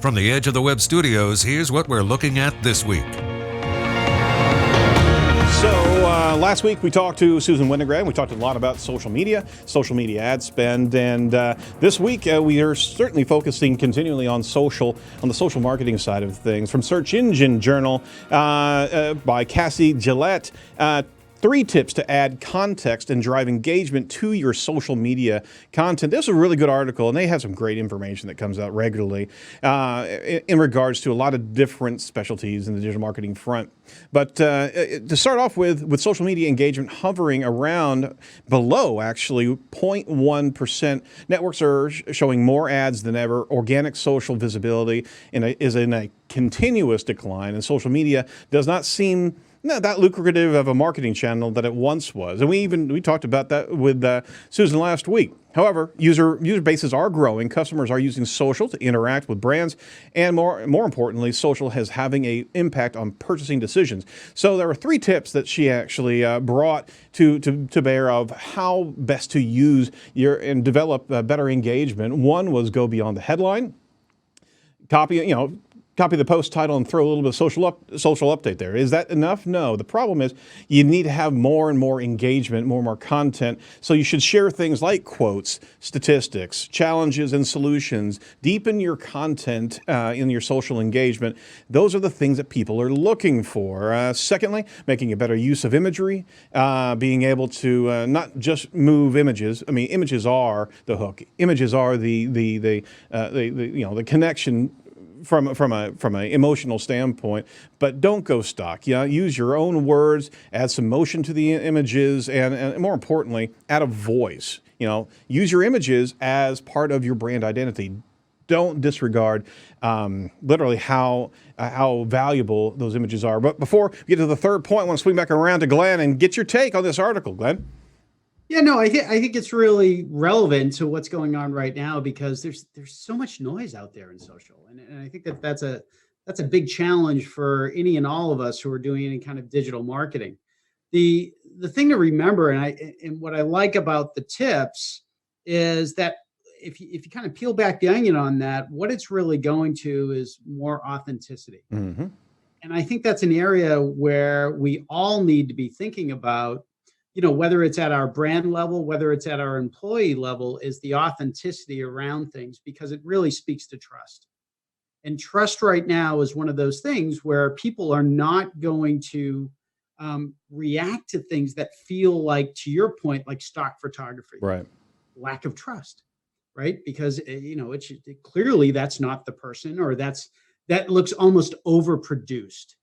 From the Edge of the Web studios, here's what we're looking at this week. So last week we talked to Susan Winograd. We talked a lot about social media ad spend, and this week we are certainly focusing continually on the social marketing side of things. From Search Engine Journal by Cassie Gillette. 3 tips to add context and drive engagement to your social media content. This is a really good article, and they have some great information that comes out regularly in regards to a lot of different specialties in the digital marketing front. But to start off with social media engagement hovering around below, actually, 0.1%. Networks are showing more ads than ever. Organic social visibility is in a continuous decline, and social media does not seem that lucrative of a marketing channel that it once was. And we talked about that with Susan last week. However, user bases are growing. Customers are using social to interact with brands, and more importantly, social is having an impact on purchasing decisions. So there are 3 tips that she actually brought to bear of how best to use and develop better engagement. One was go beyond the headline. Copy the post title and throw a little bit of social update there. Is that enough? No. The problem is you need to have more and more engagement, more and more content. So you should share things like quotes, statistics, challenges, and solutions. Deepen your content in your social engagement. Those are the things that people are looking for. Secondly, making a better use of imagery, being able to not just move images. I mean, images are the hook. Images are the connection from an emotional standpoint, but don't go stock. Use your own words, add some motion to the images, and more importantly, add a voice. Use your images as part of your brand identity. Don't disregard literally how valuable those images are. But before we get to the third point, I want to swing back around to Glenn and get your take on this article, Glenn. Yeah, no, I think it's really relevant to what's going on right now because there's so much noise out there in social, and I think that's a big challenge for any and all of us who are doing any kind of digital marketing. The thing to remember, and what I like about the tips, is that if you kind of peel back the onion on that, what it's really going to is more authenticity. Mm-hmm. And I think that's an area where we all need to be thinking about. Whether it's at our brand level, whether it's at our employee level, is the authenticity around things, because it really speaks to trust. And trust right now is one of those things where people are not going to react to things that feel like, to your point, like stock photography. Right. Lack of trust, right? Because, clearly that's not the person, or that looks almost overproduced.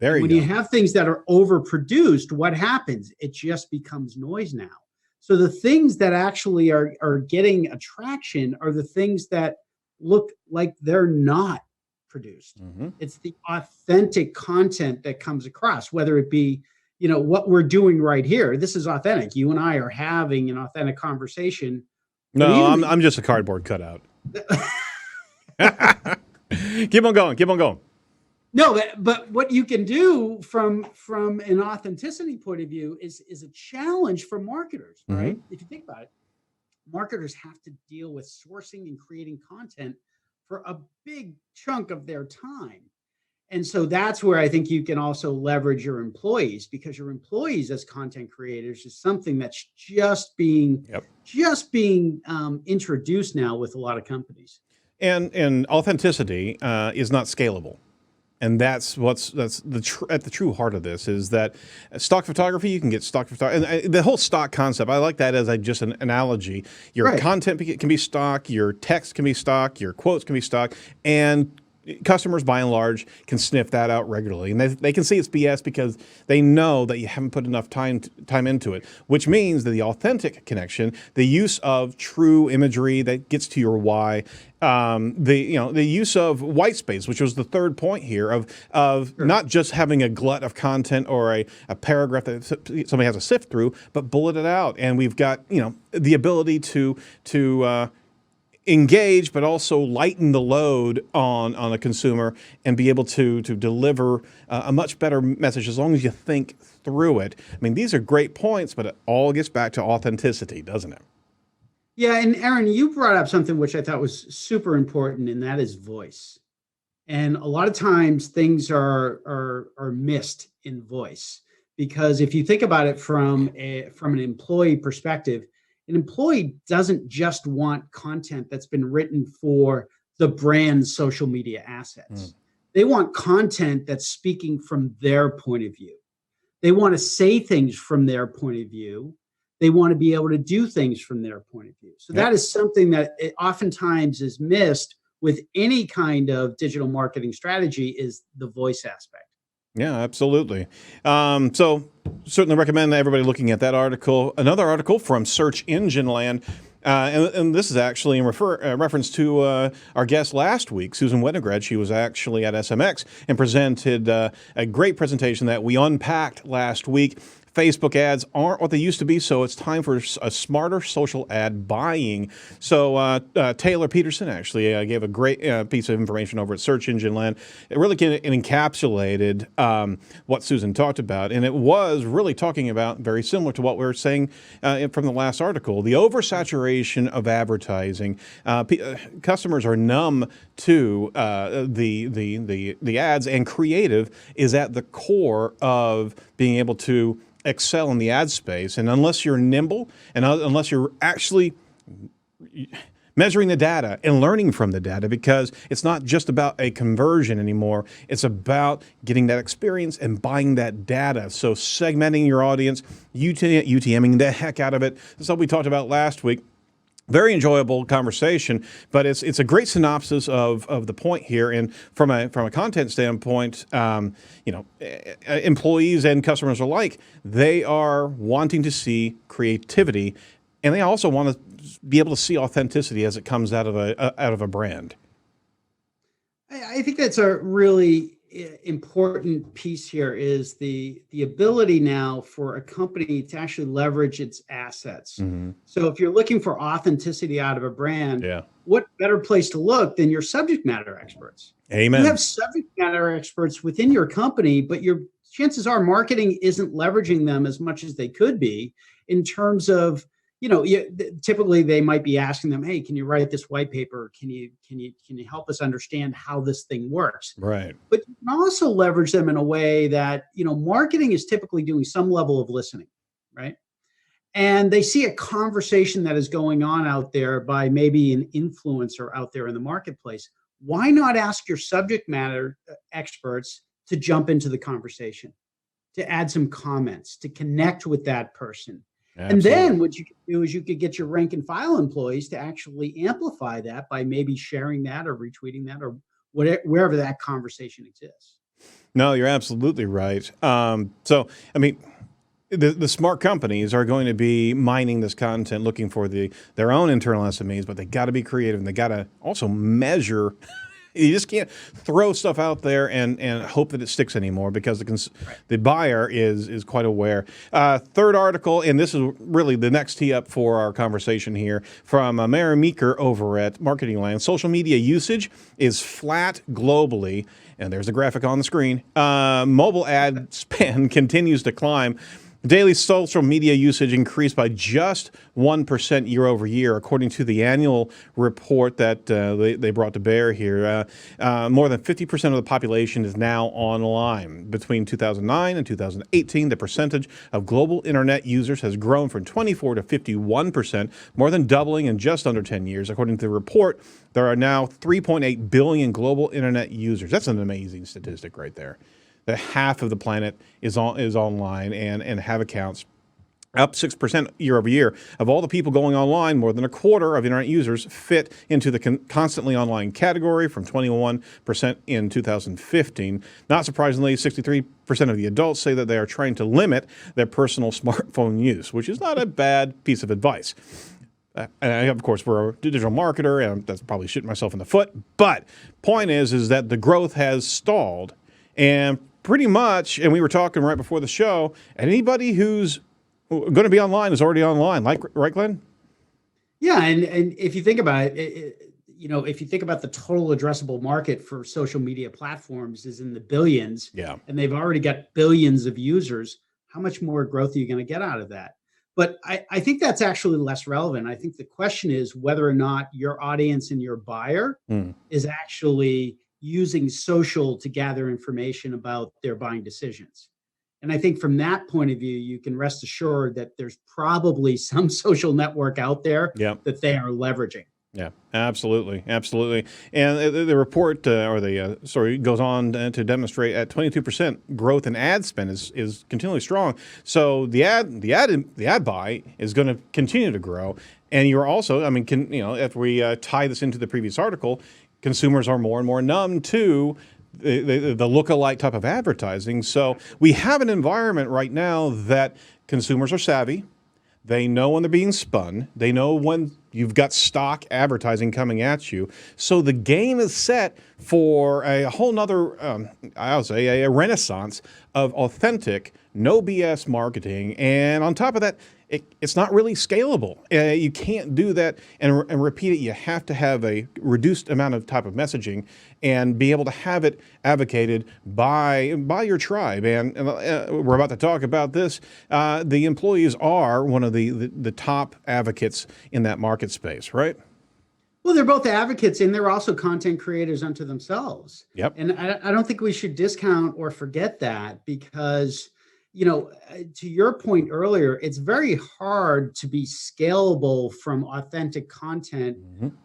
When you have things that are overproduced, what happens? It just becomes noise now. So the things that actually are getting attraction are the things that look like they're not produced. Mm-hmm. It's the authentic content that comes across, whether it be, what we're doing right here. This is authentic. You and I are having an authentic conversation. No, I'm just a cardboard cutout. Keep on going. No, but what you can do from an authenticity point of view is a challenge for marketers, right? Mm-hmm. If you think about it, marketers have to deal with sourcing and creating content for a big chunk of their time. And so that's where I think you can also leverage your employees, because your employees as content creators is something that's just being introduced now with a lot of companies. And authenticity is not scalable. And that's at the true heart of this, is that stock photography, you can get stock photography. And the whole stock concept, I like that as just an analogy. Your content can be stock, your text can be stock, your quotes can be stock, and customers, by and large, can sniff that out regularly. And they can see it's BS because they know that you haven't put enough time into it, which means that the authentic connection, the use of true imagery that gets to your why, the use of white space, which was the third point here of not just having a glut of content or a paragraph that somebody has to sift through, but bullet it out. And we've got, the ability to engage, but also lighten the load on a consumer and be able to deliver a much better message as long as you think through it. I mean, these are great points, but it all gets back to authenticity, doesn't it? Yeah, and Aaron, you brought up something which I thought was super important, and that is voice. And a lot of times things are missed in voice, because if you think about it from an employee perspective, an employee doesn't just want content that's been written for the brand's social media Mm. assets. They want content that's speaking from their point of view. They want to say things from their point of view. They want to be able to do things from their point of view. So Yep. that is something that oftentimes is missed with any kind of digital marketing strategy, is the voice aspect. Yeah, absolutely. So certainly recommend everybody looking at that article. Another article from Search Engine Land. And this is actually in reference to our guest last week, Susan Winograd. She was actually at SMX and presented a great presentation that we unpacked last week. Facebook ads aren't what they used to be, so it's time for a smarter social ad buying. So Taylor Peterson actually gave a great piece of information over at Search Engine Land. It really encapsulated what Susan talked about, and it was really talking about very similar to what we were saying from the last article, the oversaturation of advertising. Customers are numb to the ads, and creative is at the core of being able to excel in the ad space. And unless you're nimble and unless you're actually measuring the data and learning from the data, because it's not just about a conversion anymore, it's about getting that experience and buying that data. So segmenting your audience, UTMing the heck out of it. That's what we talked about last week. Very enjoyable conversation, but it's a great synopsis of the point here. And from a content standpoint, employees and customers alike, they are wanting to see creativity, and they also want to be able to see authenticity as it comes out of a brand. I think that's a really important piece here, is the ability now for a company to actually leverage its assets. Mm-hmm. So if you're looking for authenticity out of a brand, Yeah. what better place to look than your subject matter experts? Amen. You have subject matter experts within your company, but your chances are marketing isn't leveraging them as much as they could be, in terms of, typically they might be asking them, "Hey, can you write this white paper? Can you help us understand how this thing works?" Right. But you can also leverage them in a way that, marketing is typically doing some level of listening, right? And they see a conversation that is going on out there by maybe an influencer out there in the marketplace. Why not ask your subject matter experts to jump into the conversation, to add some comments, to connect with that person? Absolutely. And then what you could do is you could get your rank and file employees to actually amplify that by maybe sharing that or retweeting that, or wherever that conversation exists. No, you're absolutely right. So, I mean, the smart companies are going to be mining this content, looking for their own internal SMEs, but they got to be creative, and they got to also measure. You just can't throw stuff out there and hope that it sticks anymore, because the buyer is quite aware. Third article, and this is really the next tee up for our conversation here, from Mary Meeker over at Marketing Land. Social media usage is flat globally, and there's a graphic on the screen. Mobile ad spend continues to climb. Daily social media usage increased by just 1% year over year, according to the annual report that they brought to bear here. More than 50% of the population is now online. Between 2009 and 2018, the percentage of global internet users has grown from 24 to 51%, more than doubling in just under 10 years. According to the report, there are now 3.8 billion global internet users. That's an amazing statistic right there. That half of the planet is online and have accounts, up 6% year over year. Of all the people going online, more than a quarter of internet users fit into the constantly online category, from 21% in 2015. Not surprisingly, 63% of the adults say that they are trying to limit their personal smartphone use, which is not a bad piece of advice. And of course, we're a digital marketer, and that's probably shooting myself in the foot. But point is that the growth has stalled. And pretty much, and we were talking right before the show, anybody who's going to be online is already online. Right, Glenn? Yeah, and if you think about it, if you think about the total addressable market for social media platforms is in the billions, Yeah. and they've already got billions of users, how much more growth are you going to get out of that? But I think that's actually less relevant. I think the question is whether or not your audience and your buyer is actually using social to gather information about their buying decisions. And I think from that point of view, you can rest assured that there's probably some social network out there Yeah. that they are leveraging. Yeah, absolutely, absolutely. And the report or the story goes on to demonstrate at 22% growth in ad spend is continually strong. So the ad buy is going to continue to grow. And you're also, I mean, if we tie this into the previous article, consumers are more and more numb to the lookalike type of advertising. So we have an environment right now that consumers are savvy. They know when they're being spun. They know when you've got stock advertising coming at you. So the game is set for a whole nother, I would say, a renaissance of authentic, no BS marketing. And on top of that, it's not really scalable. You can't do that and repeat it. You have to have a reduced amount of type of messaging and be able to have it advocated by your tribe. And we're about to talk about this. The employees are one of the top advocates in that market space, right? Well, they're both advocates and they're also content creators unto themselves. Yep. And I don't think we should discount or forget that because, to your point earlier, it's very hard to be scalable from authentic content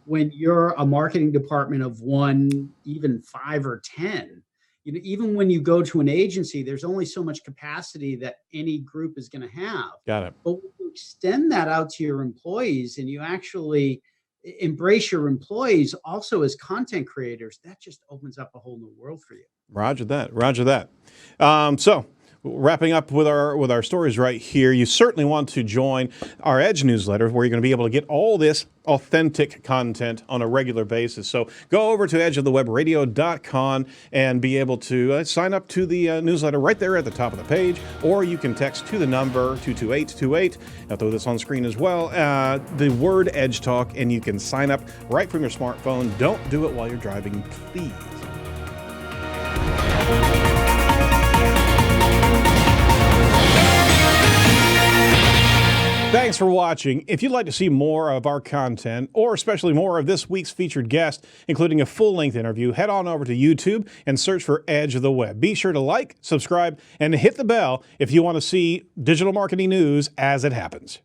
when you're a marketing department of 1, even 5 or 10. Even when you go to an agency, there's only so much capacity that any group is going to have. Got it. But when you extend that out to your employees and you actually embrace your employees also as content creators, that just opens up a whole new world for you. Roger that. Roger that. So wrapping up with our stories right here, you certainly want to join our Edge newsletter where you're going to be able to get all this authentic content on a regular basis. So go over to edgeofthewebradio.com and be able to sign up to the newsletter right there at the top of the page, or you can text to the number 22828. I'll throw this on screen as well, the word Edge Talk, and you can sign up right from your smartphone. Don't do it while you're driving, please. Thanks for watching. If you'd like to see more of our content, or especially more of this week's featured guest, including a full-length interview, head on over to YouTube and search for Edge of the Web. Be sure to like, subscribe, and hit the bell if you want to see digital marketing news as it happens.